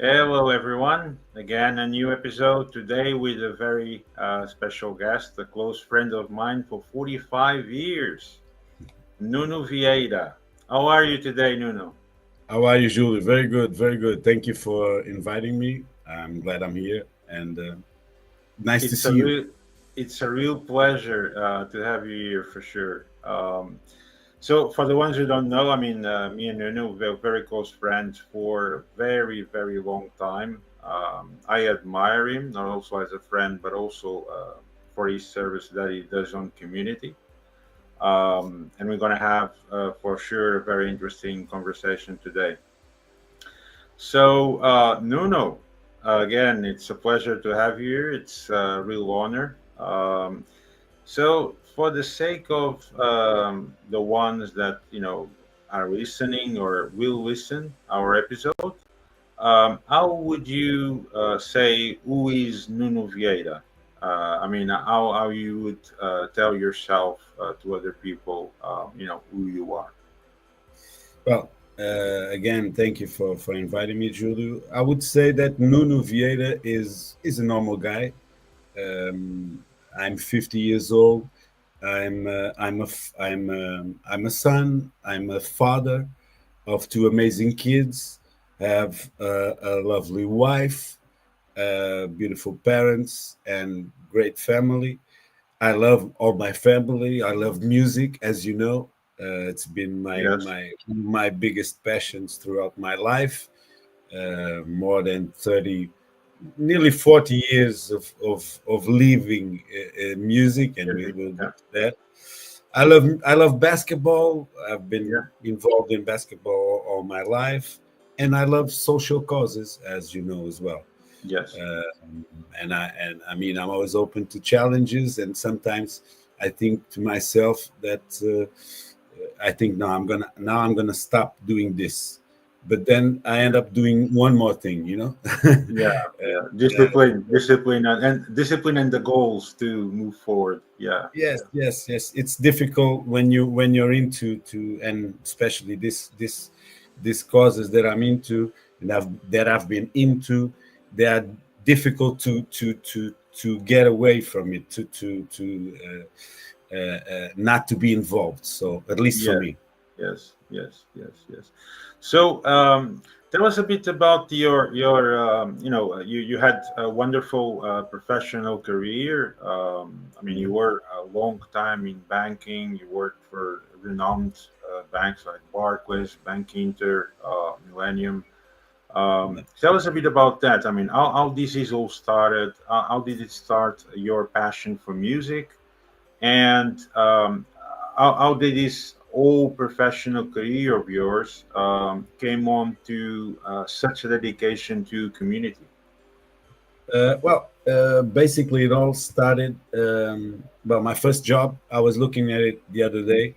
Hello, everyone. Again, a new episode today with a very special guest, a close friend of mine for 45 years, Nuno Vieira. How are you today, Nuno? How are you, Julio? Very good, very good. Thank you for inviting me. I'm glad I'm here, and nice to It's see a you. real, it's a real pleasure to have you here for sure. So, for the ones who don't know, me and Nuno were very close friends for a very, very long time. I admire him, not also as a friend, but also for his service that he does on community. And we're going to have, for sure, a very interesting conversation today. So, Nuno, again, it's a pleasure to have you here. It's a real honor. So, for the sake of the ones that are listening or will listen our episode, how would you say who is Nuno Vieira? How you would tell yourself to other people, who you are. Well, again, thank you for inviting me, Julio. I would say that Nuno Vieira is a normal guy. I'm 50 years old. I'm a son. I'm a father of two amazing kids. Have a lovely wife, beautiful parents, and great family. I love all my family. I love music, as you know. It's been Yes. my biggest passions throughout my life. More than 30, nearly 40 years of living music, and we Music. will Yeah. get to that. I love basketball. I've Yeah. been involved in basketball all my life, and I love social causes, as you know as well. Yes. And I'm always open to challenges, and sometimes I think to myself that I think now I'm gonna stop doing this, but then I end up doing one more thing, Yeah, yeah. Yeah. Discipline, and discipline, and the goals to move forward. Yeah, Yes, yeah, yes, yes. It's difficult when you're into to and especially this causes that I'm into and I've been into. They are difficult to get away from it to not to be involved. So at least for yeah. me. Yes, yes, yes, yes. So, tell us a bit about you had a wonderful professional career. You were a long time in banking. You worked for renowned banks like Barclays, Bankinter, Millennium. Tell us a bit about that. How this is all started. How did it start your passion for music? And how did this whole professional career of yours came on to such a dedication to community? Basically, it all started. Well, my first job, I was looking at it the other day,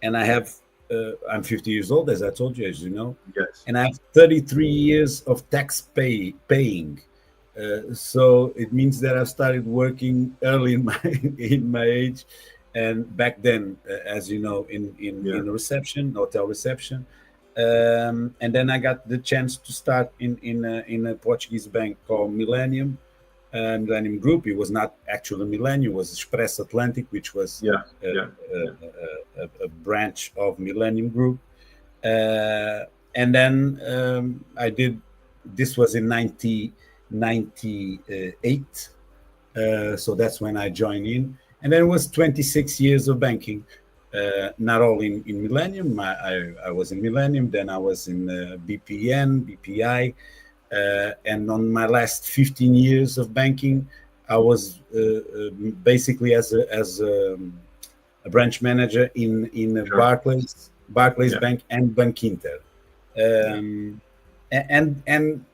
and I'm 50 years old, as I told you, as you know, Yes, and I have 33 years of paying. So it means that I've started working early in my in my age, and back then, as you know, yeah, in reception, hotel reception, and then I got the chance to start in a Portuguese bank called Millennium, Millennium Group. It was not actually Millennium; it was Express Atlantic, which was yeah, a, yeah, yeah. a branch of Millennium Group. Uh, and then I did. This was in 1998, so that's when I joined in, and then it was 26 years of banking. Not all in Millennium. I was in Millennium, then I was in BPN, BPI, and on my last 15 years of banking, I was basically a branch manager in Sure. Barclays Yeah, Bank and Bankinter. yeah, Um, and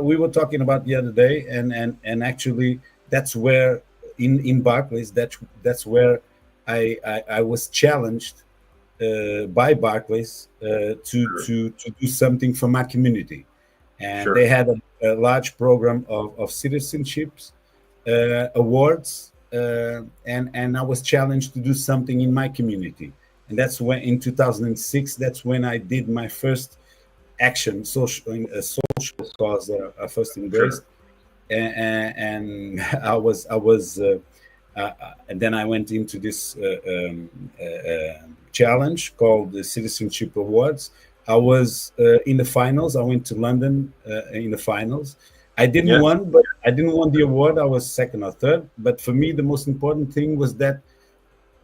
we were talking about the other day, and actually that's where in Barclays that's where I was challenged by Barclays sure, to do something for my community, and they sure, had a large program of citizenships awards, and I was challenged to do something in my community, and that's when in 2006 that's when I did my first action, social in a social cause that I first Sure. embraced, and and then I went into this challenge called the Citizenship Awards. I was in the finals. I went to London in the finals. I didn't Yes. win, but I didn't win the award. I was second or third. But for me, the most important thing was that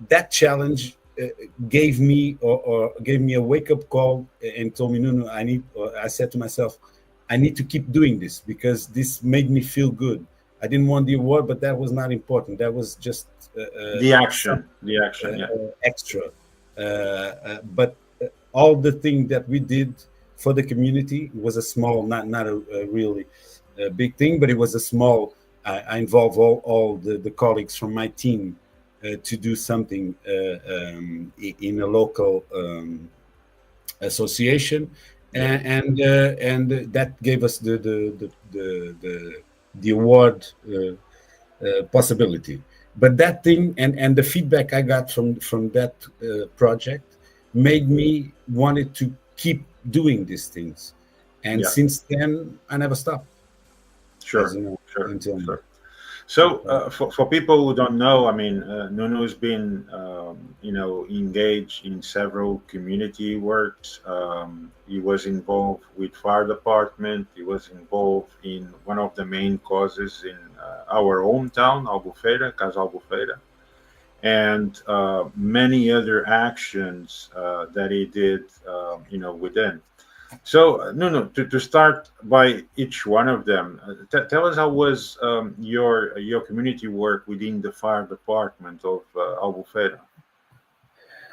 that challenge gave me or gave me a wake up call and told me, no, no, I need. Or I said to myself, I need to keep doing this because this made me feel good. I didn't want the award, but that was not important. That was just The some action. The action. Yeah. extra. But all the thing that we did for the community was a small, not a really big thing, but it was a small. I involve all the colleagues from my team to do something in a local association, Yeah. and that gave us the award possibility. But that thing and the feedback I got from that project made me wanted to keep doing these things, and Yeah. since then I never stopped, as Sure. you know, Sure. until now. Sure. So, for people who don't know, I mean, Nuno's been, engaged in several community works. He was involved with fire department. He was involved in one of the main causes in our hometown, Albufeira, Casa Albufeira, and many other actions that he did, within. So, no. To start by each one of them, tell us how was your community work within the fire department of Albufeira?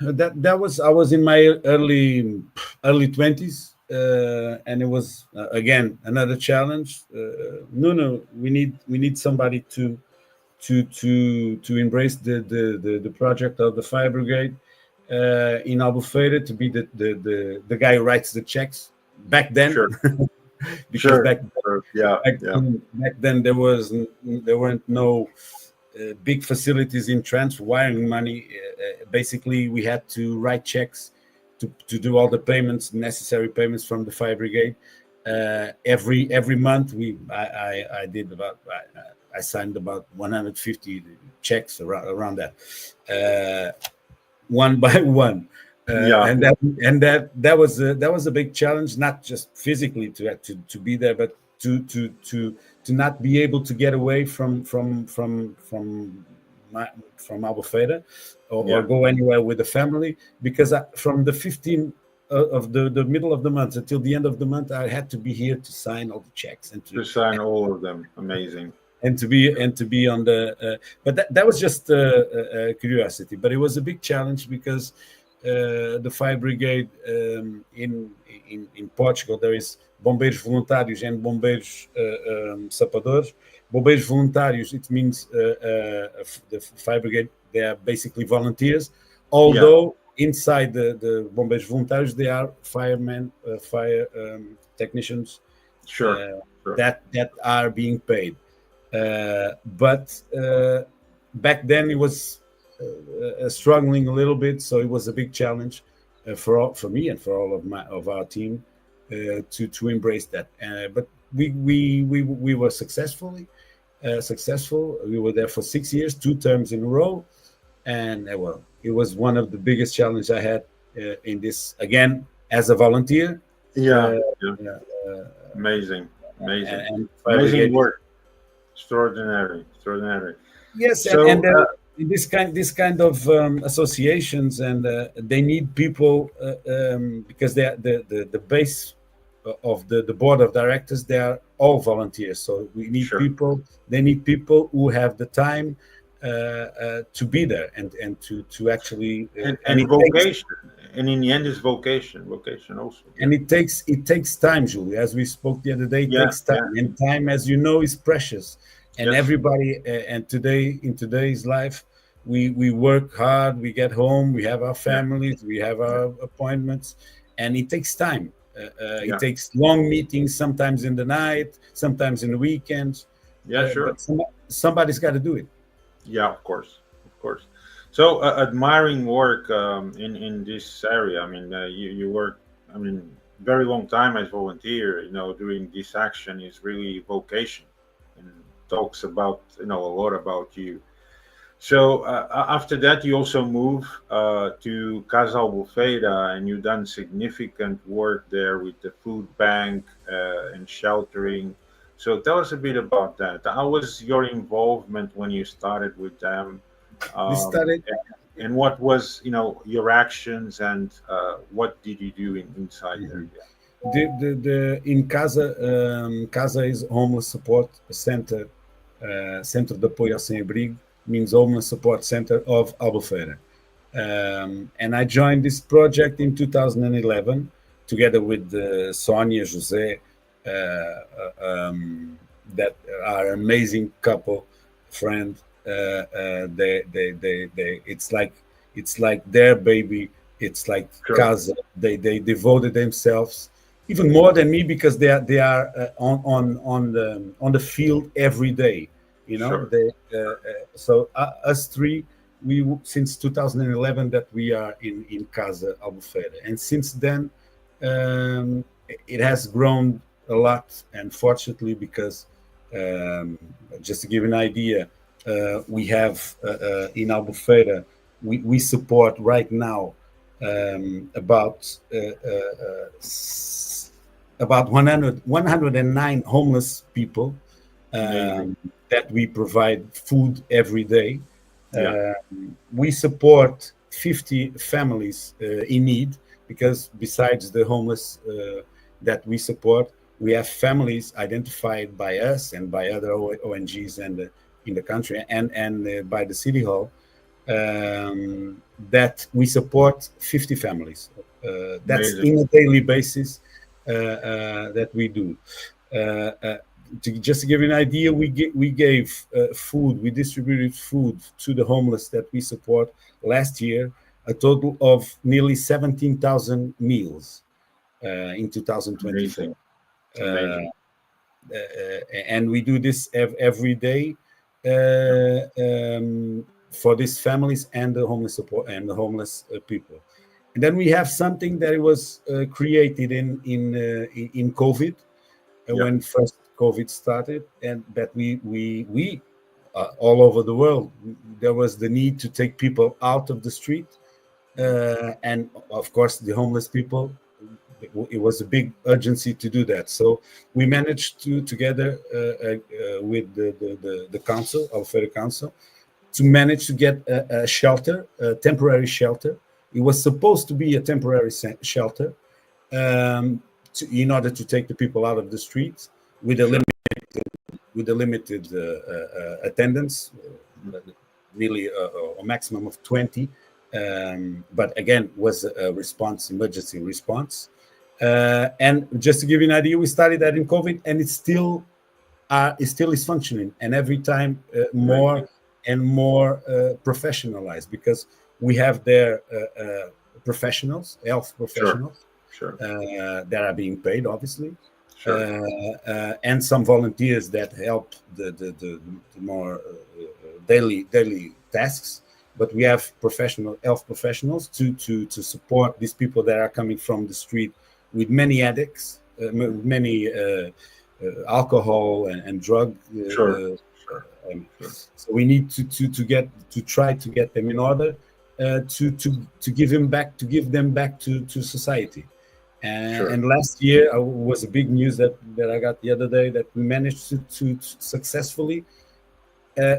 That was I was in my early 20s, and it was again another challenge. No, we need somebody to embrace the project of the fire brigade in Albufeira, to be the guy who writes the checks back then. Sure, Because sure, sure. Yeah, yeah, back then there weren't no big facilities in transfer wiring money. Basically, we had to write checks to do all the payments, necessary payments from the fire brigade. Every month, I did about I signed about 150 checks around that, one by one. yeah. And that was a big challenge, not just physically to be there, but to not be able to get away from Albufeira, or Yeah, go anywhere with the family, because from the 15th of the middle of the month until the end of the month, I had to be here to sign all the checks and to sign all of them. Amazing. to be on the but that was just curiosity, but it was a big challenge because the fire brigade, in Portugal, there is bombeiros voluntários and bombeiros sapadores. Bombeiros voluntários, it means the fire brigade, they are basically volunteers, Yeah, although inside the bombeiros voluntários they are firemen, fire technicians sure, sure. that are being paid. But back then it was struggling a little bit, so it was a big challenge for me and for all of our team to embrace that. But we were successful. We were there for 6 years, 2 terms in a row, and well, it was one of the biggest challenges I had in this, again, as a volunteer. Yeah, Uh, yeah. Amazing, amazing, and fire amazing brigade. work. Extraordinary, extraordinary. Yes, and So, this kind of associations, and they need people, because they are the base of the board of directors. They are all volunteers, so we need sure. people. They need people who have the time to be there and to actually And vocation, and in the end, is vocation also. Yeah, it takes time, Julie. As we spoke the other day, it yeah, takes yeah. time, and time, as you know, is precious. And Yes, everybody, and today, in today's life, we work hard. We get home. We have our yeah, families. We have yeah, our appointments, and it takes time. It yeah, takes long meetings, sometimes in the night, sometimes in the weekends. yeah. Sure. But somebody's got to do it. Yeah, of course, of course. So, admiring work in this area. I mean, you work. I mean, very long time as volunteer, doing this action is really vocation, and talks about a lot about you. So after that, you also move to Casa Albufeira, and you've done significant work there with the food bank and sheltering. So tell us a bit about that. How was your involvement when you started with them? We Um, started. and what was your actions, and what did you do inside there? Mhm. The in Casa, Casa is homeless support center, Centro de Apoio ao Sem Abrigo, means homeless support center of Albufeira. And I joined this project in 2011 together with Sonia Jose, that are amazing couple, friend. It's like their baby. It's like Sure, Casa. They devoted themselves even more than me because they are on the field every day. You know, sure, so us three, since 2011 that we are in Casa Albufeira, and since then it has grown a lot, and fortunately because um, just to give an idea, we have in Albufeira we support right now about 109 homeless people amazing. um, that we provide food every day. Yeah, We support 50 families in need because besides the homeless that we support, we have families identified by us and by other ONGs and in the country and by the city hall that we support 50 families. That's amazing. in a daily basis that we do. Uh, uh, just to give you an idea, we gave food, we distributed food to the homeless that we support last year, a total of nearly 17,000 meals in 2024. Amazing. Uh, Amazing. and we do this every day for these families and the homeless support and the homeless people. And then we have something that was created in COVID Yeah. when first COVID started, and that we all over the world there was the need to take people out of the street, and of course the homeless people. It was a big urgency to do that, so we managed to together with the council, our federal council, to manage to get a shelter, a temporary shelter. It was supposed to be a temporary shelter in order to take the people out of the streets with a Sure. limited attendance, really a maximum of 20. But again, was a response, emergency response. And just to give you an idea, we started that in COVID, and it still is functioning, and every time more Amazing. and more professionalized because we have their professionals, health Sure. professionals Sure. that are being paid, obviously, Sure. and some volunteers that help the more daily tasks. But we have professional health professionals to support these people that are coming from the street with many addicts, many alcohol and drug. Sure. Sure. Sure. So we need to try to get them in order to give them back to society. Sure. And last year was a big news that I got the other day that we managed to successfully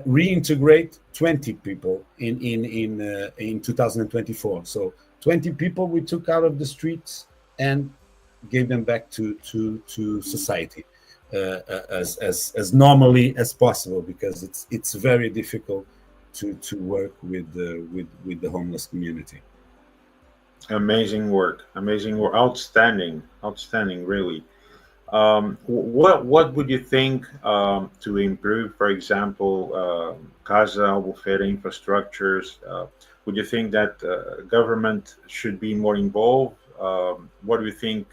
reintegrate 20 people in 2024. So 20 people we took out of the streets and gave them back to society as normally as possible, because it's very difficult to work with the homeless community. Amazing work. Amazing work. Outstanding. Outstanding. Really. What would you think to improve, for example, Casa Albufeira infrastructures? Would you think that government should be more involved? What do you think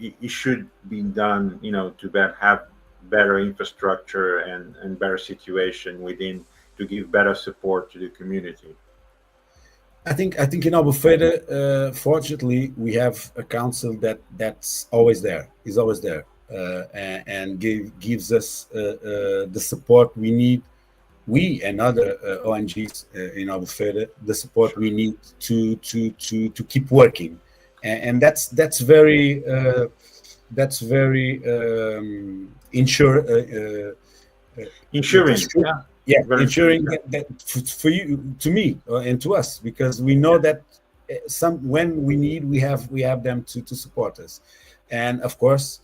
it should be done, to have better infrastructure and better situation within to give better support to the community? I think in Albufeira, fortunately, we have a council that's always there, is always there, and gives us the support we need. We and other ONGs in Albufeira, the support we Sure. need to keep working, and that's very ensure it Ensuring, should, yeah, yeah, very important. ensuring that for you, to me, and to us, because we know Yeah, that some when we need, we have them to support us, and of course,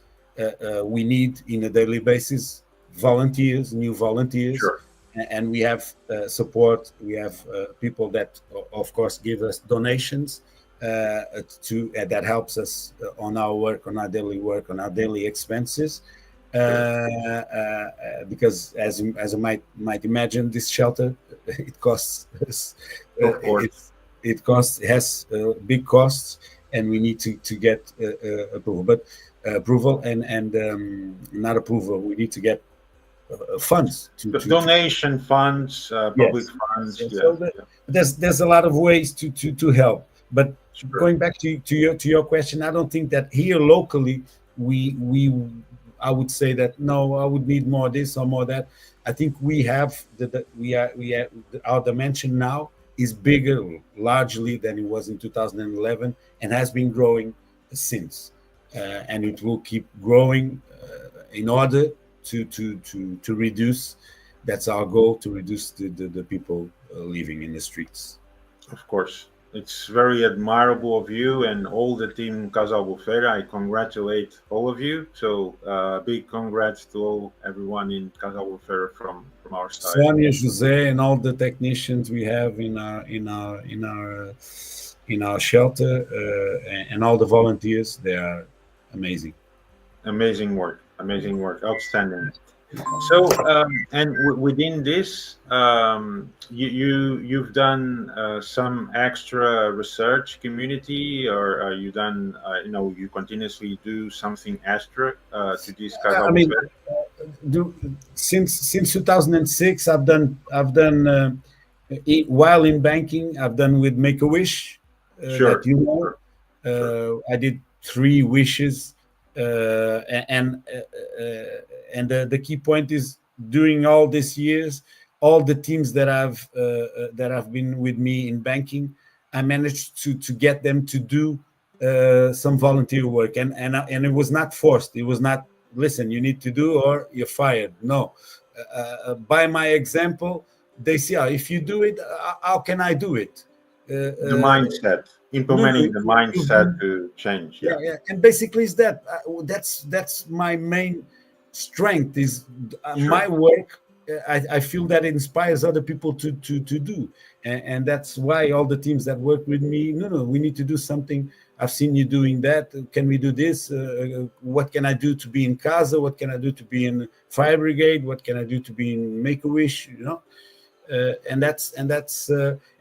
we need in a daily basis volunteers, new volunteers, sure. and we have support. We have people that, of course, give us donations to that helps us on our work, on our daily work, on our daily expenses. Great. Because as I might imagine, this shelter it costs Of course. it has big costs, and we need to get approval, but approval and not approval. We need to get funds to Donation funds, public yes. funds. So, Yeah, so yeah, there's a lot of ways to help. But sure. going back to your question, I don't think that here locally we I would say that no, I would need more this or more that. I think we have we are our dimension now is bigger largely than it was in 2011 and has been growing since, and it will keep growing in order to reduce. That's our goal, to reduce the people living in the streets. Of course. It's very admirable of you and all the team Casa Bufera. I congratulate all of you. So, big congrats to everyone in Casa Bufera from our side. Sonia, Jose, and all the technicians we have in our shelter, and all the volunteers. They are amazing. Amazing work, outstanding. So, and within this, you've done some extra research community, or you done, you continuously do something extra to this Casa I mean, Bufera? do, since 2006, while in banking, I've done with Make a Wish, that Sure, you know. sure, sure. I did 3 wishes, and the key point is, during all these years, all the teams that have been with me in banking, I managed to get them to do some volunteer work, and it was not forced. It was not, listen, you need to do or you're fired. No, by my example, they say, if you do it, how can I do it? The Uh, mindset, no, no, implementing the mindset to change. yeah, Yeah, yeah, and basically is that that's my main strength is my sure. work. I feel that it inspires other people to do, and that's why all the teams that work with me, no, we need to do something. I've seen you doing that. Can we do this? What can I do to be in Casa? What can I do to be in Fire Brigade? What can I do to be in Make a Wish?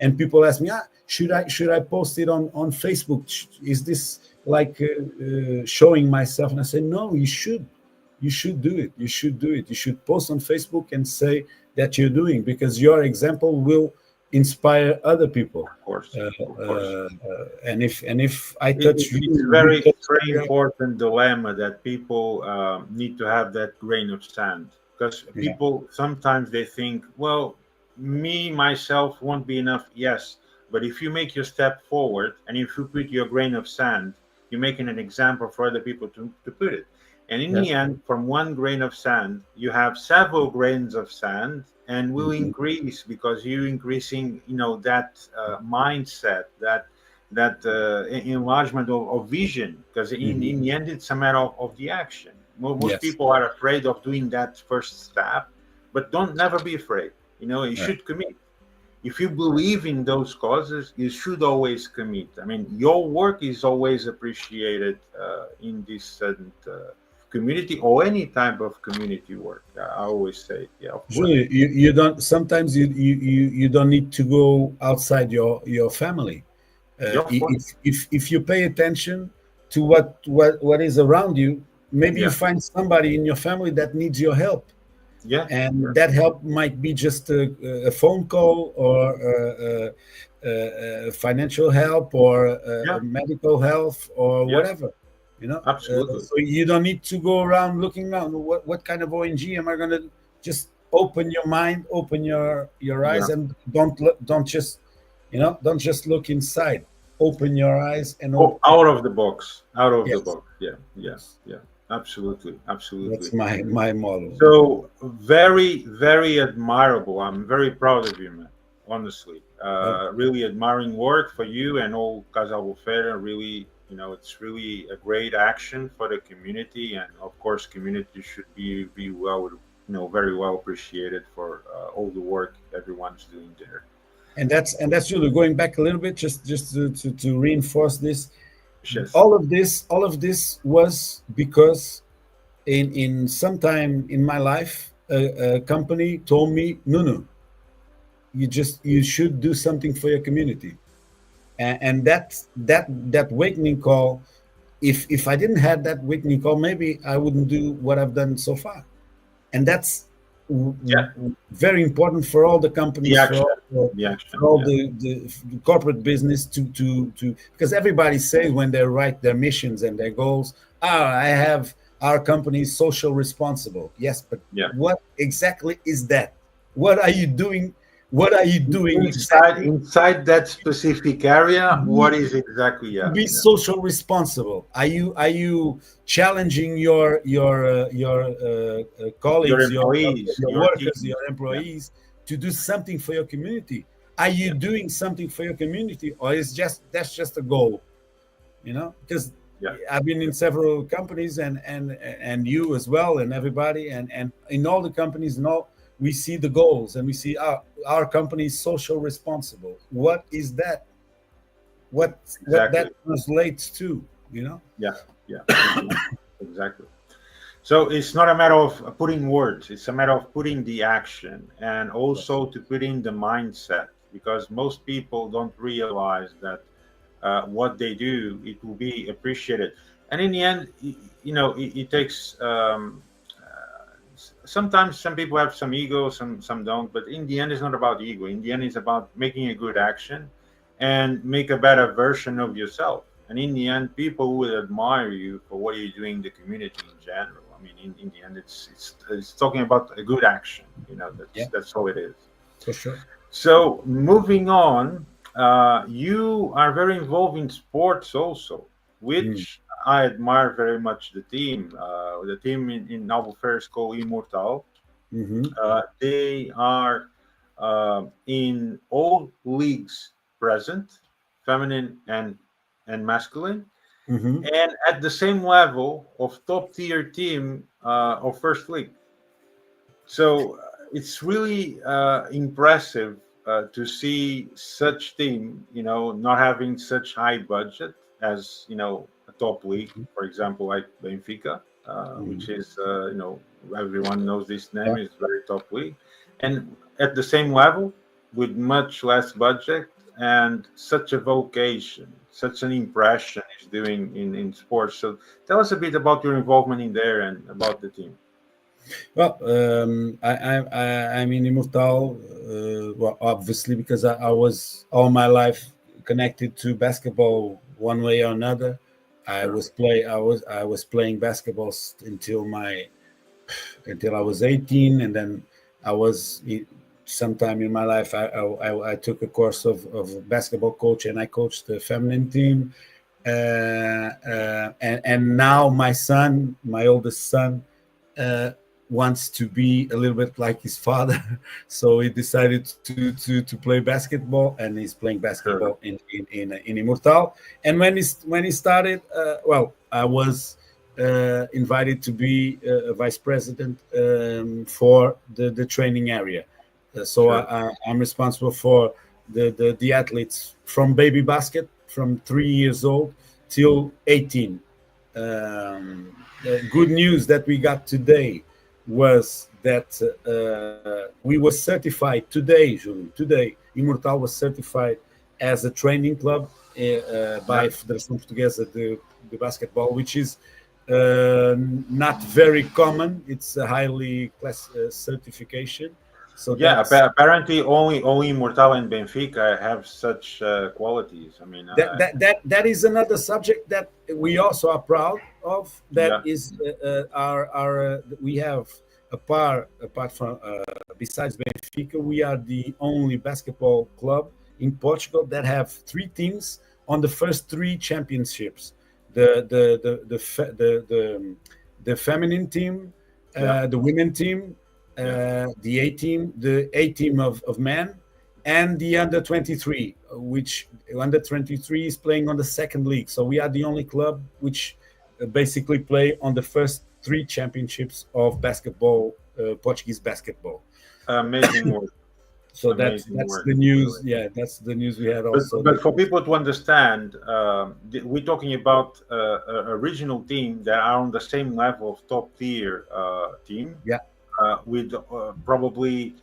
And people ask me, should I post it on Facebook? Is this like showing myself? And I say, no, you should do it. You should post on Facebook and say that you're doing, because your example will inspire other people. Of course, uh, of course. and if I touch you, It's you very touch very somebody else. important dilemma that people need to have that grain of sand, because Yeah. people sometimes they think, well, me myself won't be enough. Yes, but if you make your step forward and if you put your grain of sand, you're making an example for other people to put it. And in the Yes. end, from one grain of sand, you have several grains of sand, and will Mhm. increase because you're increasing, that mindset, that enlargement of vision, because Mhm. in the end it's a matter of the action. Most Yes. people are afraid of doing that first step, but don't never be afraid. You Right. should commit. If you believe in those causes, you should always commit. I mean, your work is always appreciated in this community or any type of community work. I always say, yeah, of course. Julio, you don't, sometimes you don't need to go outside your family. Yeah, of course. If you pay attention to what is around you, maybe you Yeah, find somebody in your family that needs your help. Yeah. and Sure. that help might be just a phone call or financial help or Yeah. medical health or Yeah. whatever, you know. Absolutely. So you don't need to go around looking around. What kind of ONG am I going to? Just open your mind, open your eyes, Yeah. and don't just, don't just look inside. Open your eyes and Oh, open. out of the box. Out of the Yes, box. Yeah. Yeah. Yeah. Absolutely. Absolutely. that's my model. So very, very admirable. I'm very proud of you, man. Honestly, Well, really admiring work for you and all Casal Bufera. Really, it's really a great action for the community, and of course, community should be well, very well appreciated for all the work everyone's doing there. and that's really going back a little bit, just to reinforce this. Yes. All of this was because in some time in my life, a company told me, Nuno, you should do something for your community, and that wakening call. If I didn't have that wakening call, maybe I wouldn't do what I've done so far, and that's Yeah. very important for all the The companies, for action. all the, The action. for all Yeah. the corporate business to because everybody says when they write their missions and their goals, I have our company is social responsible. Yes, but Yeah. what exactly is that? What are you doing? What are you doing Inside exactly inside that specific area, what is exactly? to Yeah. be Yeah. social responsible? Are you challenging your Your colleagues, employees, your your workers, team. your Yeah. employees to do something for your community? Are you Yeah. doing something for your community, or is just that's just a goal? Because Yeah. I've been in several companies, and you as well, and everybody, and in all the companies and all, we see the goals and we see our company is social responsible. What is that? What Exactly. that translates to, you know? Yeah. Yeah. Exactly. Exactly. So it's not a matter of putting words, it's a matter of putting the action and Yes. also to put in the mindset, because most people don't realize that what they do, it will be appreciated. And in the end, it takes, sometimes some people have some ego, some don't, but in the end, it's not about ego. In the end, it's about making a good action and make a better version of yourself. And in the end, people will admire you for what you're doing in the community in general. I mean, in the end, it's talking about a good action. Yeah, That's all it is. for sure. So moving on, you are very involved in sports also, Mm. which I admire very much. The team in Albufeira is called Immortal. Hmm. They are in all leagues present, feminine and masculine, Hmm. and at the same level of top tier team of first league. So it's really impressive to see such team, not having such high budget as a top league, for example, like Benfica, which Hmm. is everyone knows this name Yeah. is very top league, and at the same level with much less budget and such a vocation, such an impression is doing in sports. So tell us a bit about your involvement in there and about the team. Well, I'm in Immortal, well, obviously because I was all my life connected to basketball one way or another. Sure. I was playing basketball until I was 18, and then I was sometime in my life I took a course of basketball coach, and I coached the feminine team, and now my oldest son, uh, wants to be a little bit like his father, so he decided to play basketball, and he's playing Sure. basketball in Immortal. And when he started, well, I was invited to be a vice president, for the training area. So Sure. I'm responsible for the athletes from baby basket, from 3 years old till 18. The good news that we got today was that we were certified today, Julie. Today, Immortal was certified as a training club by Yeah. Federação Portuguesa de Basketball, which is not very common. It's a highly class certification. So Yeah, that's apparently only Mortal and Benfica have such qualities. I mean, that is another subject that we also are proud of. That yeah, is our we have apart from besides Benfica, we are the only basketball club in Portugal that have three teams on the first three championships. The feminine team, yeah, the women team, yeah. the A team of men, and the under 23, which under 23 is playing on the second league. So we are the only club which basically play on the first three championships of basketball, Portuguese basketball. Amazing work, So amazing that's work, the news. really. Yeah, that's the news we had also. But for people to understand, we're talking about a regional team that are on the same level of top tier team Yeah, with probably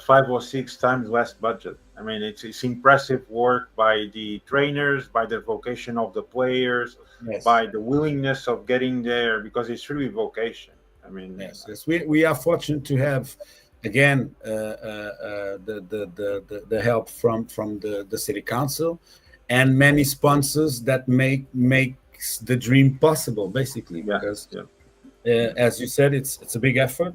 5 or 6 times less budget. I mean, it's impressive work by the trainers, by the vocation of the players, yes. by the willingness of getting there, because it's really vocation. I mean, Yes. We are fortunate to have again the help from the city council and many sponsors that makes the dream possible, basically. yeah, Because yeah, as you said, it's a big effort.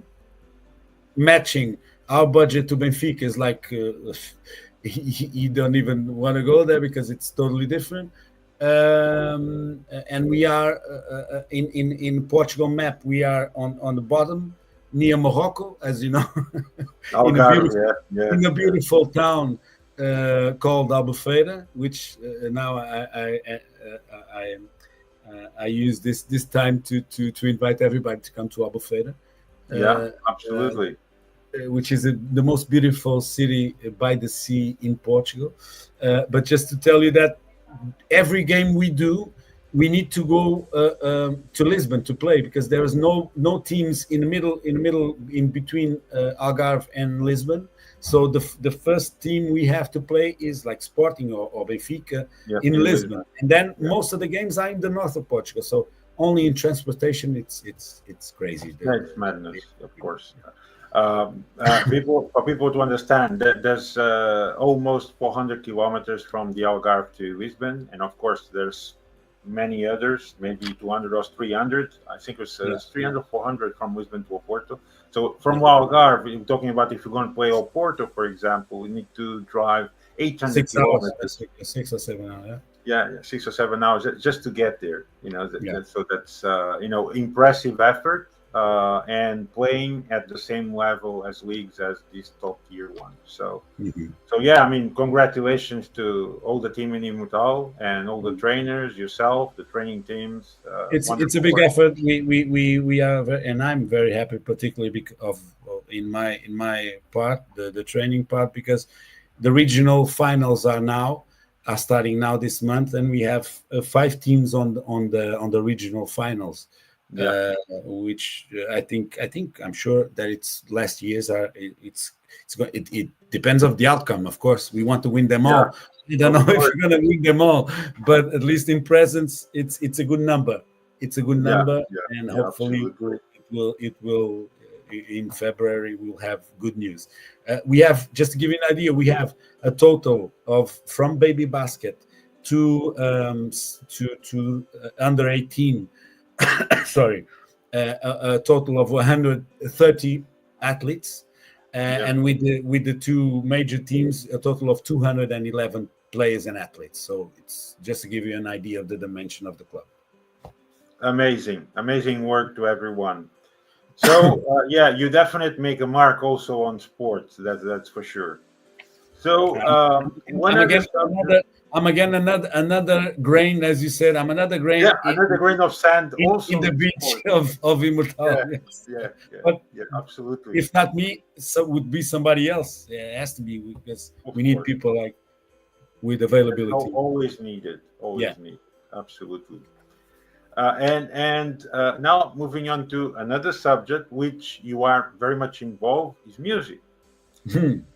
Matching our budget to Benfica is like you don't even want to go there because it's totally different. And we are in Portugal map. We are on the bottom near Morocco, as you know, in a Algarve, beautiful yeah, in a yeah, beautiful town called Albufeira, which now I use this time to invite everybody to come to Albufeira. yeah, Uh, uh, absolutely. which is the most beautiful city by the sea in Portugal. But just to tell you that every game we do, we need to go to Lisbon to play because there is no teams in between Algarve and Lisbon. So the first team we have to play is like Sporting or Benfica Yeah, in in Lisbon, Lisbon. and then Yeah, most of the games are in the north of Portugal. So only in transportation, it's crazy. yeah, it's madness, of course. For people to understand that there's almost 400 kilometers from the Algarve to Lisbon, and of course there's many others, maybe 200 or 300. I think it's Yeah, 300, 400 from Lisbon to Oporto. So from yeah. Algarve, you're talking about if you're going to play Oporto, for example, you need to drive 800 6 hours, kilometers. 6 or 7 hours. Yeah, 6 or 7 hours just to get there. You know, Yeah. so that's impressive effort and playing at the same level as leagues as these top tier ones. So Mhm. so yeah, I mean, congratulations to all the team in Imutal and all the trainers, yourself, the training teams. It's a Wonderful big work. effort. We are, and I'm very happy, particularly because of in my part, the training part, because the regional finals are starting now this month, and we have 5 teams on the regional finals, Yeah, which I'm sure that it's last years are it depends of the outcome. Of course, we want to win them yeah, all. I don't of know if course. we're gonna win them all, but at least in presence, it's a good number. It's a good Yeah, number, yeah, and yeah, hopefully absolutely. it will in February we'll have good news. We have, just to give you an idea, we have a total of from baby basket to under 18. Sorry, a total of 130 athletes, Yeah. and with the two major teams, a total of 211 players and athletes. So it's just to give you an idea of the dimension of the club. Amazing work to everyone. So yeah, you definitely make a mark also on sports. That's for sure. So one I'm other again subject, another grain, as you said. I'm another yeah, grain another grain of sand in also the in beach sport. of Immortal. Yeah, Yes. yeah, yeah, But yeah, absolutely, if not me, so would be somebody else. Yeah, it has to be because of we need course. people like with That's availability. always needed, Yeah. always needed, absolutely. And now moving on to another subject which you are very much involved is music.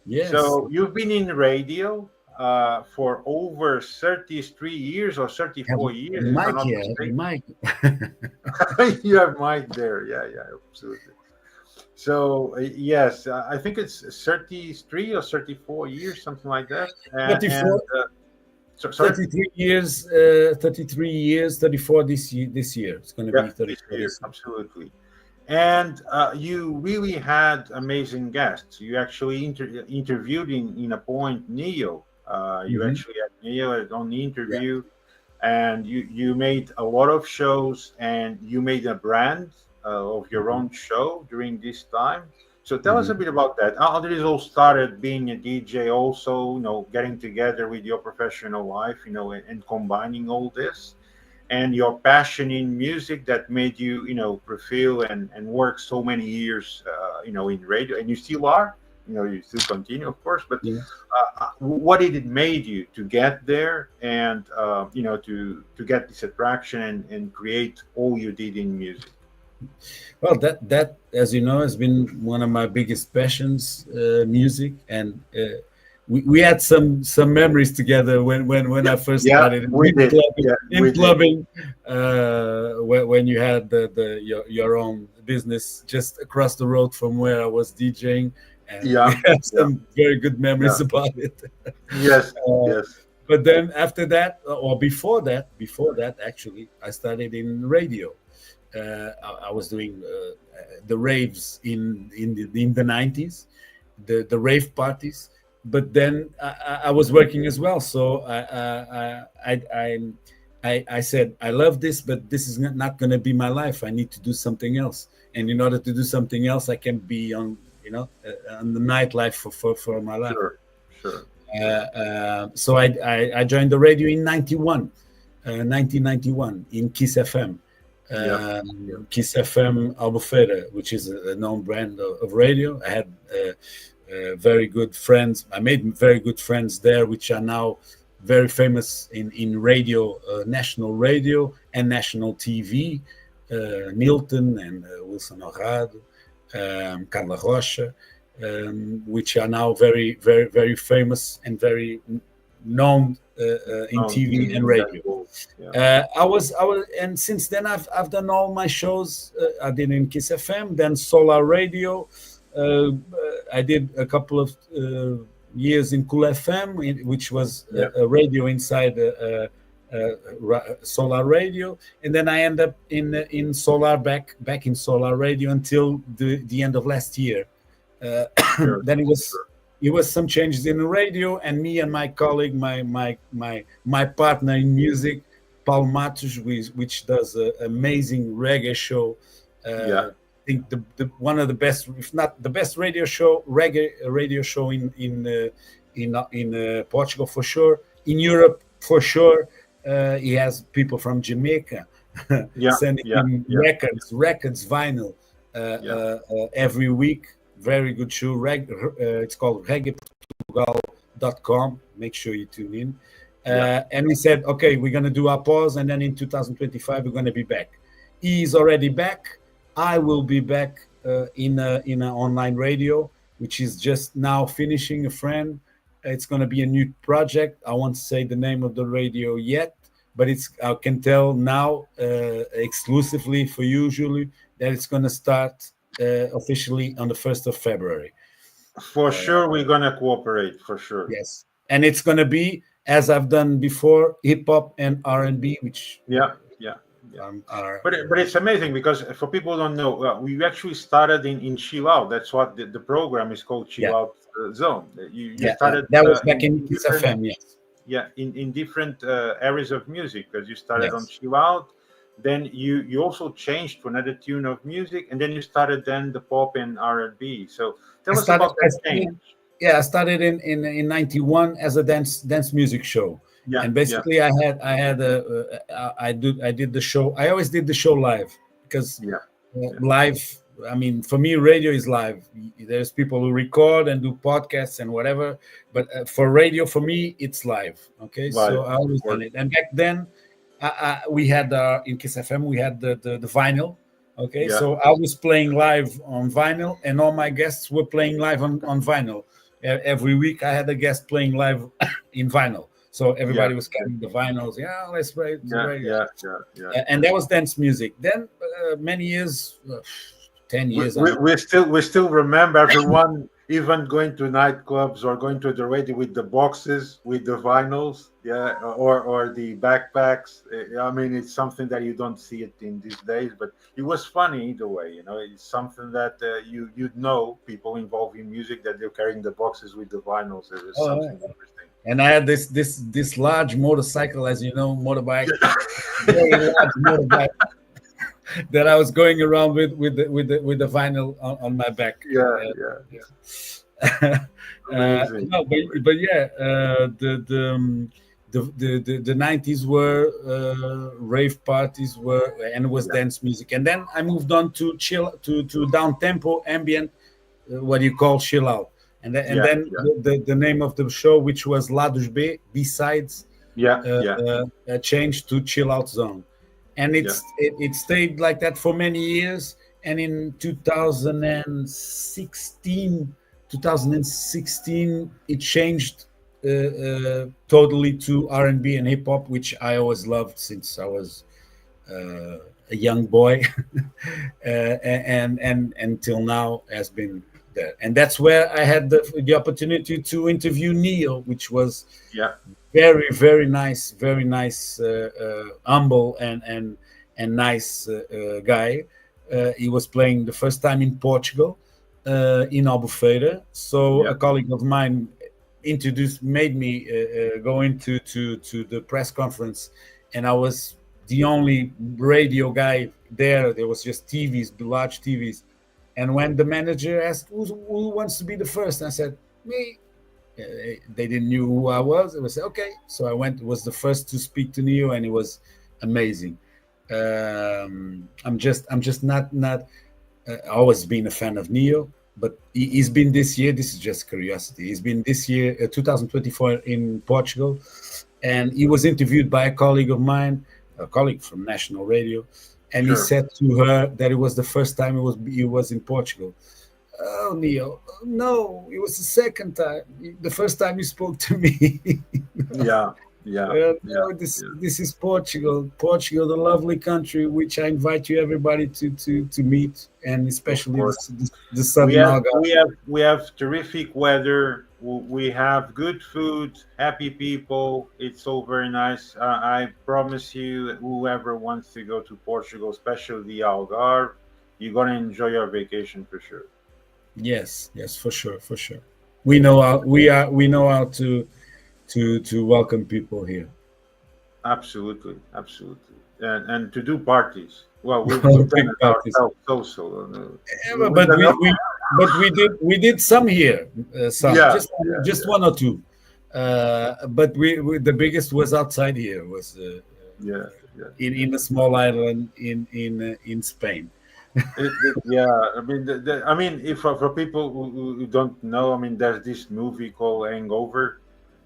Yes. So you've been in radio. for over 33 years or 34 years, And if I'm Mike not here, mistaken. Mike. You have Mike there. Yeah, yeah, absolutely. So yes, I think it's 33 or 34 years, something like that. And 34, sorry. 33 years, 33 years, 34 this year. It's going to Yeah, be this 34 year, this year. absolutely. And you really had amazing guests. You actually interviewed in a point Neo. You Hmm. actually had Neo on the Yeah. interview, and you made a lot of shows, and you made a brand of your Hmm. own show during this time. So tell us Hmm. a bit about that. How did it all started being a DJ? Also, getting together with your professional life, and combining all this and your passion in music that made you fulfill and work so many years in radio, and you still are, you still continue, of course, but Yeah. what did it made you to get there, and to get this attraction and create all you did in music? Well, that as you know has been one of my biggest passions, music, and we had some memories together when Yeah, I first yeah, started we did. Yeah, in we did. clubbing, when you had your own business just across the road from where I was DJing, and we Yeah, have yeah, some very good yeah. memories about it. Yes, Uh, yes. but then after that, or before that, actually, I started in radio. I was doing the raves in the 90s, the rave parties. But then I was working as well, so I said I love this, but this is not going to be my life. I need to do something else, and in order to do something else, I can be on the nightlife for my life. Sure, sure, sure. So I joined the radio in 1991 in Kiss FM. Yeah, yeah. Kiss FM Albufeira, which is a known brand of radio. I had very good friends. I made very good friends there, which are now very famous in radio, national radio and national TV. Nilton and Wilson Honrado, Carla Rocha, which are now very, very, very famous and very known in Oh, TV and that's radio. cool. Yeah. And since then I've done all my shows. I did in Kiss FM, then Solar Radio. I did a couple of years in Cool FM, which was Yeah. a radio inside Solar Radio, and then I end up in Solar back in Solar Radio until the end of last year. Sure, Then sure. it was some changes in the radio, and me and my colleague, my partner in music, Paul Matos, which does an amazing reggae show. Yeah. I think one of the best, if not the best, reggae radio show in Portugal for sure, in Europe for sure. He has people from Jamaica Yeah, sending yeah, him yeah, records, vinyl yeah. every week. Very good show. It's called reggaeportugal.com. Make sure you tune in. Yeah. And we said, okay, we're going to do our pause, and then in 2025 we're going to be back. He's already back. I will be back in an online radio, which is just now finishing a friend. It's going to be a new project. I won't say the name of the radio yet, but I can tell now exclusively for you, Julio, that it's going to start officially on the 1st of February. For sure, we're gonna cooperate. For sure. Yes, and it's going to be, as I've done before, hip hop and R&B, which Yeah, yeah. But it's amazing because for people who don't know, we actually started in Chill Out. That's what the program is called, Chill Out Zone. You started. That was back in Kiss FM, yes. Yeah, in different areas of music, because you started on Yes. Chill Out, then you also changed to another tune of music, and then you started then the pop and R&B. So tell us about that change. Yeah, I started in 91 as a dance music show. Yeah, And basically I did the show. I always did the show live because live, I mean, for me radio is live. There's people who record and do podcasts and whatever, but for radio, for me, it's live. Okay, so I always done it. And back then we had in Kiss FM we had the vinyl. Okay, so I was playing live on vinyl, and all my guests were playing live on vinyl. every week I had a guest playing live in vinyl. So everybody Yeah, was carrying the vinyls. Yeah, let's play. And that was dance music. Then many years, 10 years. We still remember everyone even going to nightclubs or going to the radio with the boxes with the vinyls, yeah, or the backpacks. I mean, it's something that you don't see it in these days, but it was funny either way. You know, it's something that you'd know people involved in music that they're carrying the boxes with the vinyls. It was something interesting. And I had this large motorcycle, as you know, motorbike, very large motorbike that I was going around with the vinyl on my back. Yeah. No, but yeah, the 90s were rave parties were, and it was dance music, and then I moved on to to down tempo ambient, what you call chill out, and then the name of the show, which was Lados B sides, changed to chill out zone, and it stayed like that for many years. And in 2016 it changed totally to R&B and hip hop, which I always loved since I was a young boy, and until now has been there. And that's where I had the opportunity to interview Neo, which was very, very nice, humble and nice guy. He was playing the first time in Portugal, in Albufeira. So a colleague of mine made me go into the press conference, and I was the only radio guy there. There was just TVs, large TVs. And when the manager asked who wants to be the first, I said, me. They didn't know who I was. It was okay. So I went, was the first to speak to Neo, and it was amazing. I'm just not always been a fan of Neo, but he's been this year. This is just curiosity. He's been this year, 2024, in Portugal, and he was interviewed by a colleague of mine, a colleague from national radio, and he said to her that it was the first time he was in Portugal. Oh, Neo, no, it was the second time. The first time you spoke to me. This is Portugal, the lovely country, which I invite you everybody to meet, and especially the Southern Algarve. We have terrific weather. We have good food, happy people. It's all very nice. I promise you, whoever wants to go to Portugal, especially the Algarve, you're gonna enjoy your vacation for sure. Yes, for sure. We know how to welcome people here. Absolutely, and to do parties. Well, we've done it ourselves also. But we did some here, just one or two. But we the biggest was outside here. Was in a small island in Spain. I mean, if for people who don't know, I mean, there's this movie called Hangover.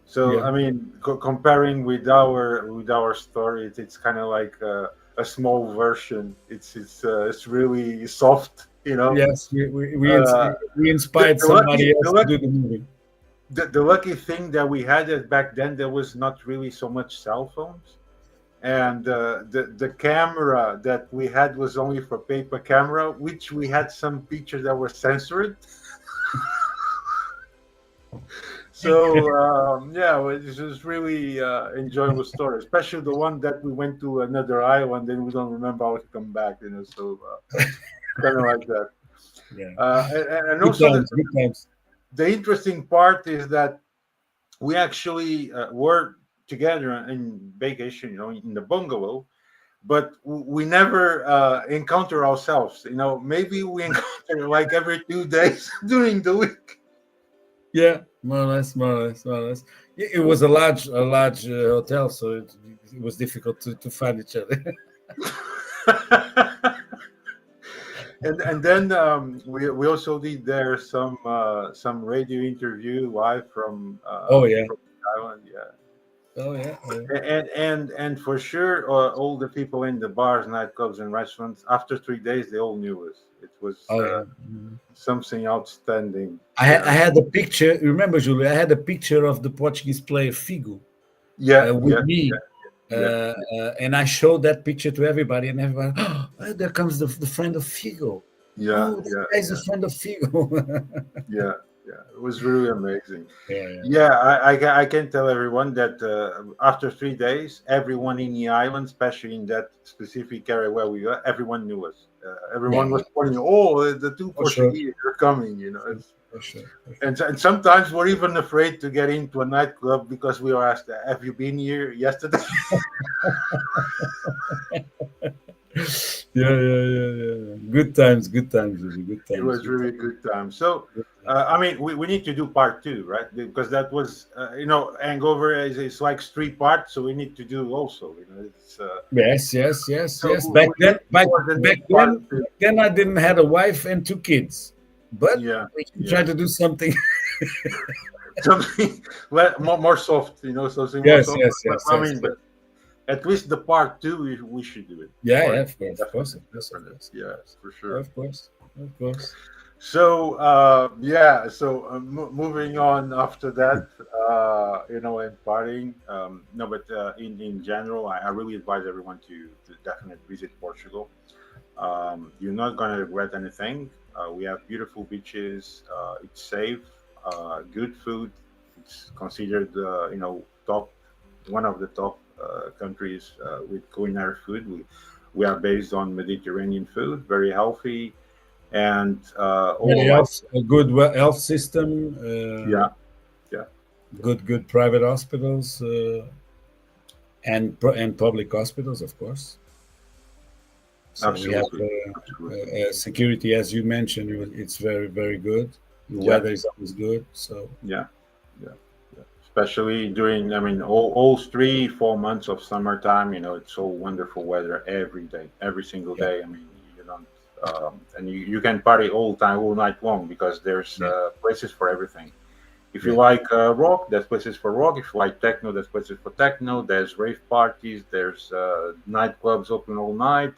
So I mean, comparing with our story, it's kind of like a small version. It's really soft, you know. Yes, we inspired somebody else to do the movie. The lucky thing that we had is back then there was not really so much cell phones, and the camera that we had was only for paper camera, which we had some pictures that were censored. So it was really enjoyable story, especially the one that we went to another island and we don't remember how to come back, you know. So kind of like that. And also the interesting part is that we actually were together in vacation, you know, in the bungalow, but we never encounter ourselves. You know, maybe we encounter like every 2 days during the week. Yeah, more or less. It was a large hotel, so it was difficult to find each other. and then we also did there some radio interview live from from Thailand. Oh yeah. And for sure, all the people in the bars, nightclubs, and restaurants, after 3 days, they all knew us. It was Oh yeah. Mhm. something outstanding. I had a picture. Remember, Julio? I had a picture of the Portuguese player Figo Yeah, with yeah, me, yeah, and I showed that picture to everybody, and everybody, oh, there comes the friend of Figo. yeah, Oh, this yeah, guy's a yeah, friend of Figo. yeah, yeah. It was really amazing. Yeah, yeah. Yeah, I can tell everyone that after 3 days, everyone in the island, especially in that specific area where we were, everyone knew us. Yeah, Everyone yeah, was pointing, oh, the two for sure, Portuguese are coming, you know. It's, for sure, for sure. and sometimes we're even afraid to get into a nightclub because we were asked, have you been here yesterday? Yeah, yeah, yeah, yeah. Good times, Julio. Good It times, was good really times, good time. So, good times. I mean, we need to do part two, right? Because that was, Hangover is it's like 3 parts, so we need to do also. It's Yes, yes, yes, so yes. Back we then, look for the next part two. back then, I didn't had a wife and 2 kids, but Yeah, we can try yeah, to do something. something more soft, something more Yes, soft. yes, But, yes, I yes, mean, yes. but at least the part two, we should do it. Yeah, yeah, Or of course, of course, definitely, of course, of definitely, course, yeah, for sure. of course, of course. So yeah, so moving on after that, and partying. No, but in general, I really advise everyone to definitely visit Portugal. You're not gonna regret anything. We have beautiful beaches. It's safe. Good food. It's considered top one of the top countries with culinary food. We are based on Mediterranean food, very healthy and all Yeah, alike. health, a good health system, Yeah, yeah, good private hospitals, and public hospitals, of course. So we have absolutely, absolutely. security, as you mentioned. It's very good. The Yeah, weather is always good. So yeah, yeah, yeah. Especially during, I mean, all 3, 4 months of summertime. It's so wonderful weather every day, every single yeah, day. I mean, you don't, and you can party all time, all night long because there's yeah, places for everything. If you yeah, like rock, there's places for rock. If you like techno, there's places for techno. There's rave parties. There's nightclubs open all night.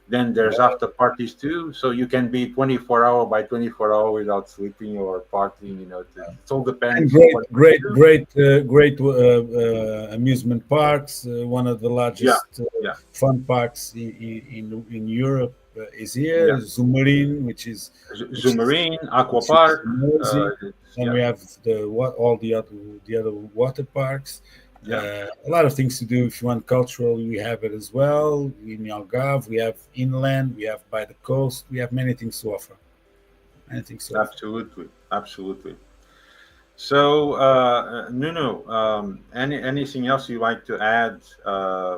Then there's yeah. after parties too. So you can be 24 hour by 24 hour without sleeping or partying. It all And depends great, what you great, do. great, great amusement parks. One of the Yeah, largest yeah, fun parks in Europe is here, yeah. Zumarin, which is Zoomarine, Aqua which is Park. amazing. Then Yeah, we have all the other water parks. yeah. A lot of things to do if you want cultural. We have it as well. In Algarve, we have inland. We have by the coast. We have many things to offer. Many things to offer. Absolutely, absolutely. So, Nuno, anything else you like to add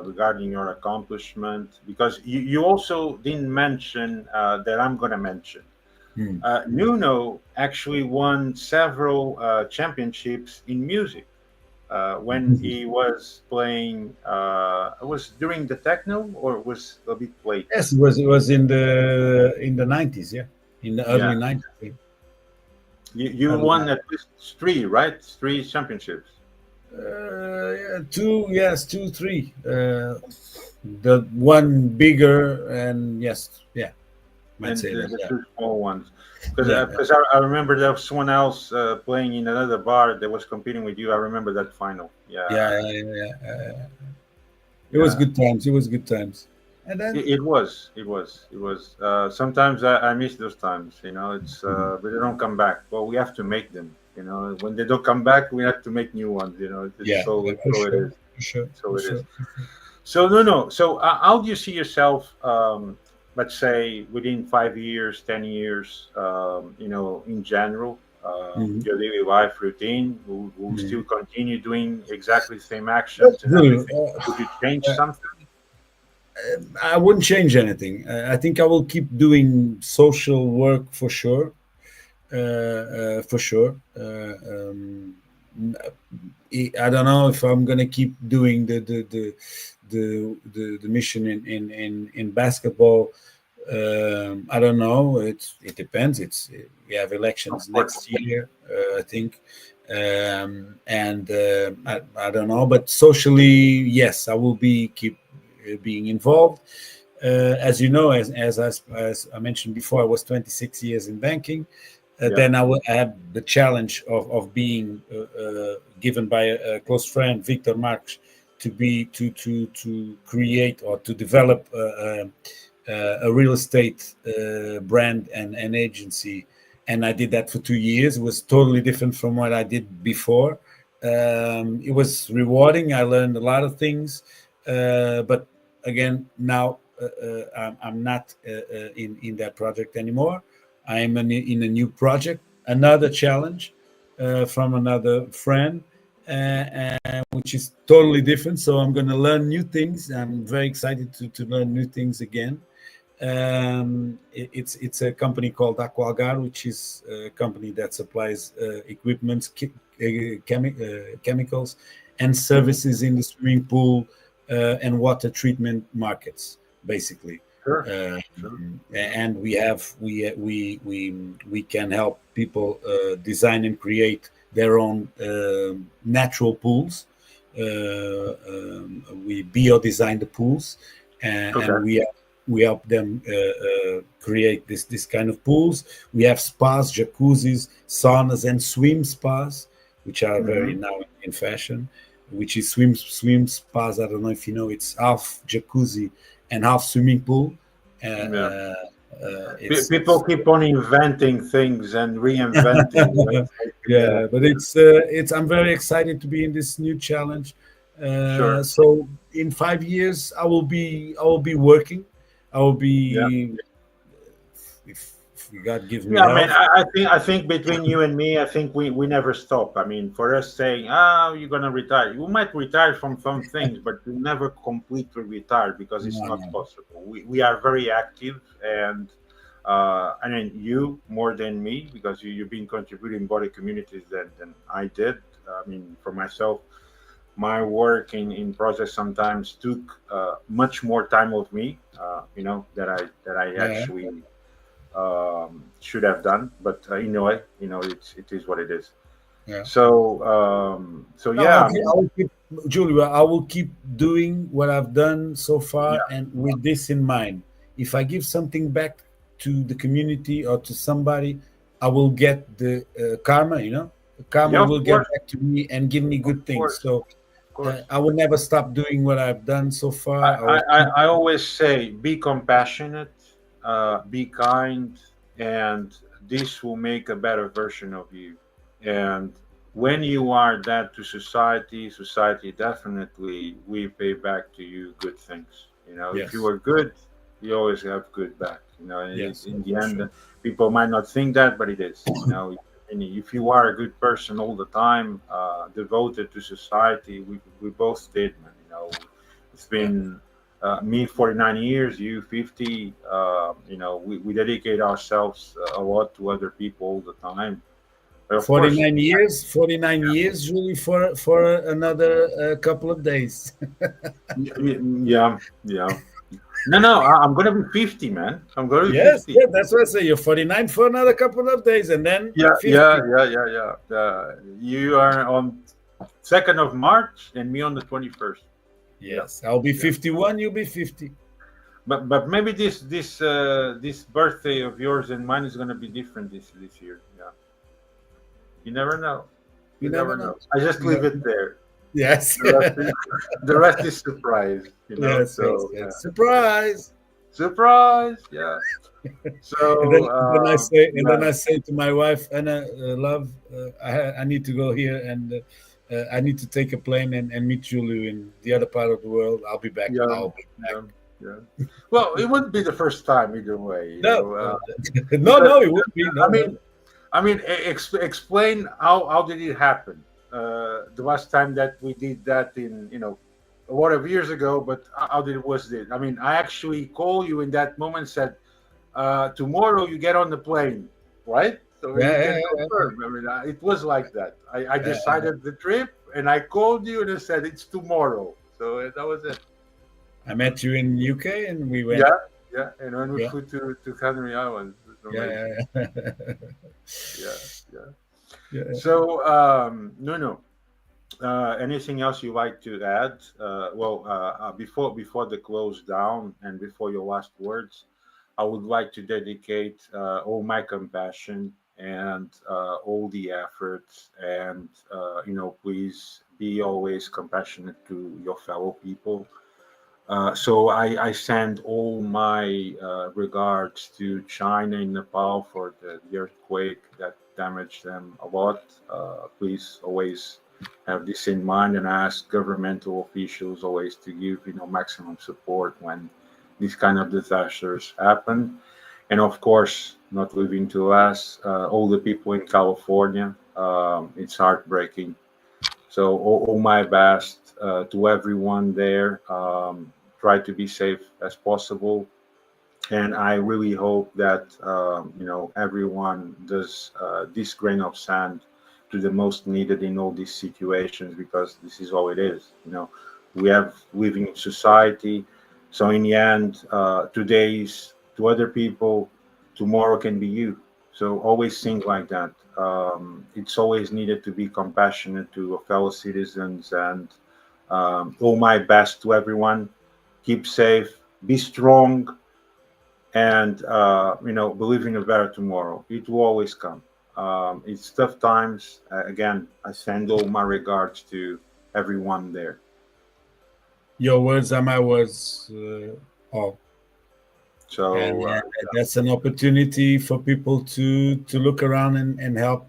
regarding your accomplishment? Because you also didn't mention that I'm going to mention. Hmm. Nuno actually won several championships in music when he was playing. It was during the techno, or it was a bit late. Yes, it was in the 90s. Yeah, in the early Yeah, 90s. Yeah. you Early won 90s. at least three, right? Three championships. Yeah, two, yes, two, three. The one bigger, and yes, yeah, might And say that. the Yeah, two small ones. Because yeah, because I remember there was someone else playing in another bar that was competing with you. I remember that final. Yeah, yeah, yeah, yeah, yeah. It was yeah. good times. It was good times. And then, It was. It was. It was. Sometimes I miss those times. It's Mhm. but they don't come back. Well, we have to make them. When they don't come back, we have to make new ones. It's Yeah, yeah, so for so it sure, is. for sure, So for it is. sure. So no. So how do you see yourself? Let's say within 5 years, 10 years. In general, Mhm. your daily life routine. Will Mhm. still continue doing exactly the same Well, actions and Julio, everything. Would you change something? I wouldn't change anything. I think I will keep doing social work for sure. For sure. I don't know if I'm gonna keep doing the mission in basketball. I don't know. It depends. We have Of elections course. next year. I think And I don't know, but socially, yes, I will be keep being involved. As you know, as I mentioned before, I was 26 years in banking. Yeah. Then I had the challenge of being given by a close friend, Victor Marx, to create or to develop a real estate brand and an agency, and I did that for 2 years. It was totally different from what I did before. It was rewarding. I learned a lot of things, but again, now I'm not in that project anymore. I am in a new project, another challenge from another friend, which is totally different. So I'm going to learn new things. I'm very excited to learn new things again. It's a company called Aquagar, which is a company that supplies equipment, chemicals, and services in the swimming pool and water treatment markets, basically. Sure. And we can help people design and create their own natural pools. We bio-design the pools, and we help them create this kind of pools. We have spas, jacuzzis, saunas, and swim spas, which are very now in fashion. Which is swim spas. I don't know if you know. It's half jacuzzi and half swimming pool. People keep on inventing things and reinventing. Yeah, but it's. I'm very excited to be in this new challenge. Sure. So in 5 years, I will be working. I will be if God gives me Yeah, I health. mean, I think between you and me, I think we never stop. I mean, for us saying, you're gonna retire, you might retire from some things, but you never completely retire because it's not possible. We are very active, and I mean, you more than me because you've been contributing more to communities than I did. I mean, for myself, my work in projects sometimes took much more time of me, that I actually should have done, but it is what it is. Yeah. So No, yeah, I will keep, Julio, I will keep doing what I've done so far, yeah, and with this in mind, if I give something back to the community or to somebody, I will get the karma. Karma yeah, will get back to me and give me good things. of So course. I will never stop doing what I've done so far. I will keep. I always say be compassionate, be kind, and this will make a better version of you. And when you are that to society, society definitely will pay back to you good things. If you Yes, are good, you always have good back. yes, In the for end, sure. people might not think that, but it is. And if you are a good person all the time, devoted to society, we both did, man. It's Yeah. been me 49 years, you 50. We dedicate ourselves a lot to other people all the time. But of course, 49 years, Julie, for another couple of days. yeah, yeah. No, I'm gonna be 50, man. I'm gonna be Yes, 50. yeah, that's what I say. You're 49 for another couple of days, and then Yeah, yeah, 50. yeah, yeah, yeah. You are on 2nd of March, and me on the 21st. Yeah, Yes, I'll be yeah. 51. You'll be 50. But maybe this birthday of yours and mine is gonna be different this year. Yeah, you never know. You You never never know. know. I just You leave never it know. there. Yes. The rest is, the rest is surprise. Yes, yes, So yeah. yes. Surprise. Surprise. Yeah. And then, So then yeah, I say to my wife, Anna, love, I need to go here, and I need to take a plane and meet Julio in the other part of the world. I'll be back. yeah, I'll be back. yeah, yeah. Well, it wouldn't be the first time either way. No, no, Because no, it won't be. I No, no. mean, explain how did it happen? The last time that we did that in a lot of years ago, but how did it was it? I mean, I actually called you in that moment, said tomorrow you get on the plane, right? So you Yeah, can yeah, confirm. I mean, it was like that. I yeah, yeah. decided the trip, and I called you and I said it's tomorrow. So that was it. I met you in UK, and we went. Yeah, yeah. And when we Yeah, flew to Canary Islands, it was amazing. yeah, yeah. Yeah, yeah. Yeah. So, Nuno, anything else you like to add? Before the close down and before your last words, I would like to dedicate all my compassion and all the efforts, and please be always compassionate to your fellow people. So I send all my regards to China and Nepal for the earthquake that damaged them a lot. Please always have this in mind and ask governmental officials always to give maximum support when these kind of disasters happen. And of course, not leaving to last, all the people in California. It's heartbreaking, so all my best to everyone there. Try to be safe as possible, and I really hope that everyone does this grain of sand to the most needed in all these situations, because this is all it is. We have living in society, so in the end, today's to other people, tomorrow can be you. So always think like that. It's always needed to be compassionate to fellow citizens, and all my best to everyone. Keep safe, be strong, and believe in a better tomorrow. It will always come. It's tough times. Again, I send all my regards to everyone there. Your words are my words. All. And So that's an opportunity for people to look around and help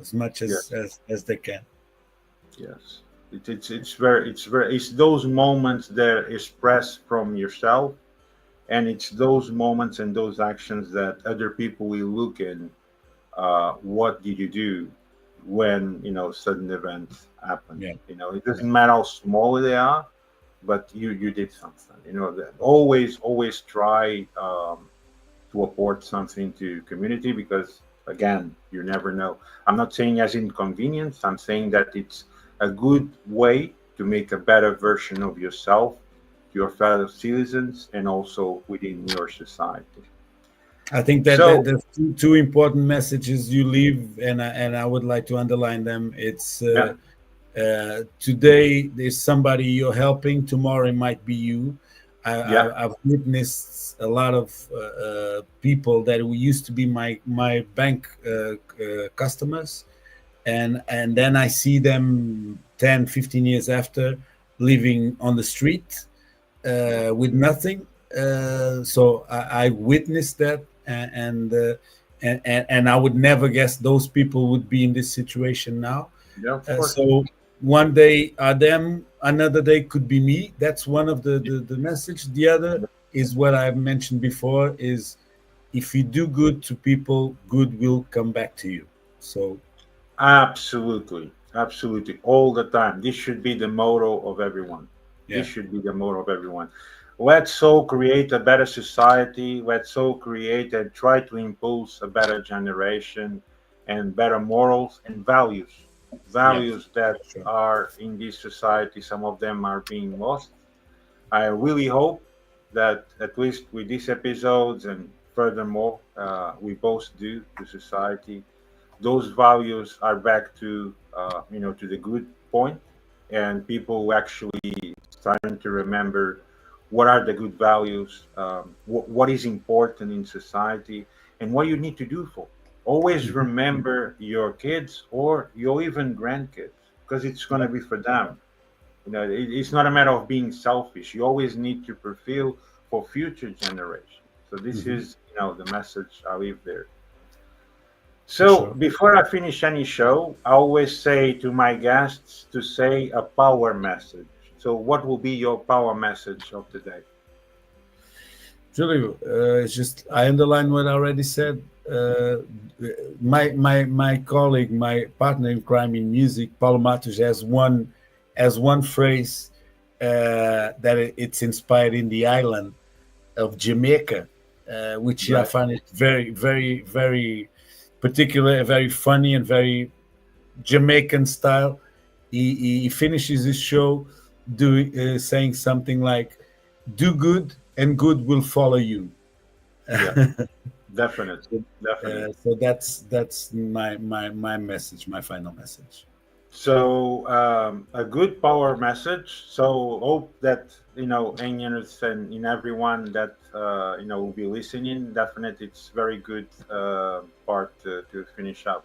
as much yes, as they can. yes, it's those moments that express from yourself, and it's those moments and those actions that other people will look in. What did you do when sudden events happen? Yeah, It yeah, doesn't matter how small they are, but you did something. That always try to apport something to community, because again, you never know. I'm not saying as inconvenience. I'm saying that it's a good way to make a better version of yourself, your fellow citizens, and also within your society. I think that So the two important messages you leave, and I would like to underline them. It's yeah, today there's somebody you're helping. Tomorrow it might be you. yeah, I've witnessed a lot of people that used to be my bank customers, and then I see them 10, 15 years after living on the street yeah, with nothing. So I witnessed that, and I would never guess those people would be in this situation now. yeah, of course. So one day are them, another day could be me. That's one of the message. The other is what I've mentioned before: is if you do good to people, good will come back to you. So Absolutely, absolutely, all the time. This should be the motto of everyone. This yeah, should be the motto of everyone. Let's all create a better society. Let's all create and try to impulse a better generation and better morals and values. yeah, Values that sure. are in this society, some of them are being lost. I really hope that at least with these episodes and furthermore, we both do to society, those values are back to to the good point, and people actually starting to remember what are the good values, what is important in society, and what you need to do for. Always Mhm. remember your kids or your even grandkids, because it's going Yeah, to be for them. It's not a matter of being selfish. You always need to fulfill for future generations. So this mhm, is the message I leave there. for So sure. before I finish any show, I always say to my guests to say a power message. So what will be your power message of the day? Julio, it's just I underline what I already said. My colleague, my partner in crime in music, Paulo Matos, has one phrase that it's inspired in the island of Jamaica, which I Right. find it very, very, very particular, very funny, and very Jamaican style. He finishes his show doing saying something like, "Do good, and good will follow you." Yeah. Definitely, definitely. So that's my message, my final message. So a good power message. So hope that Indians and in everyone that will be listening. Definitely, it's very good part to finish up.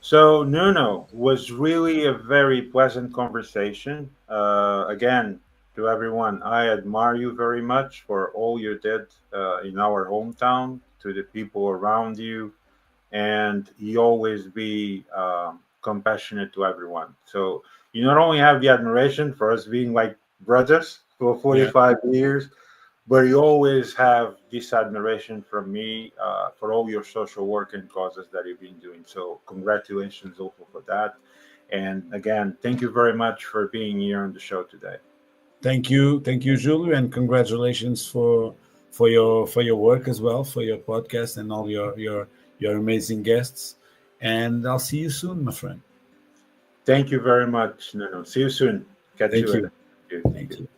So Nuno, was really a very pleasant conversation. Again, to everyone, I admire you very much for all you did in our hometown, to the people around you, and you always be compassionate to everyone. So you not only have the admiration for us being like brothers for Yeah. 45 years, but you always have this admiration from me for all your social work and causes that you've been doing. So congratulations also for that. And again, thank you very much for being here on the show today. Thank you, Julio, and congratulations for your work as well, for your podcast and all your amazing guests. And I'll see you soon, my friend. Thank you very much, Nuno. See you soon. Catch you Thank later. you. Thank you. Thank Thank you. you.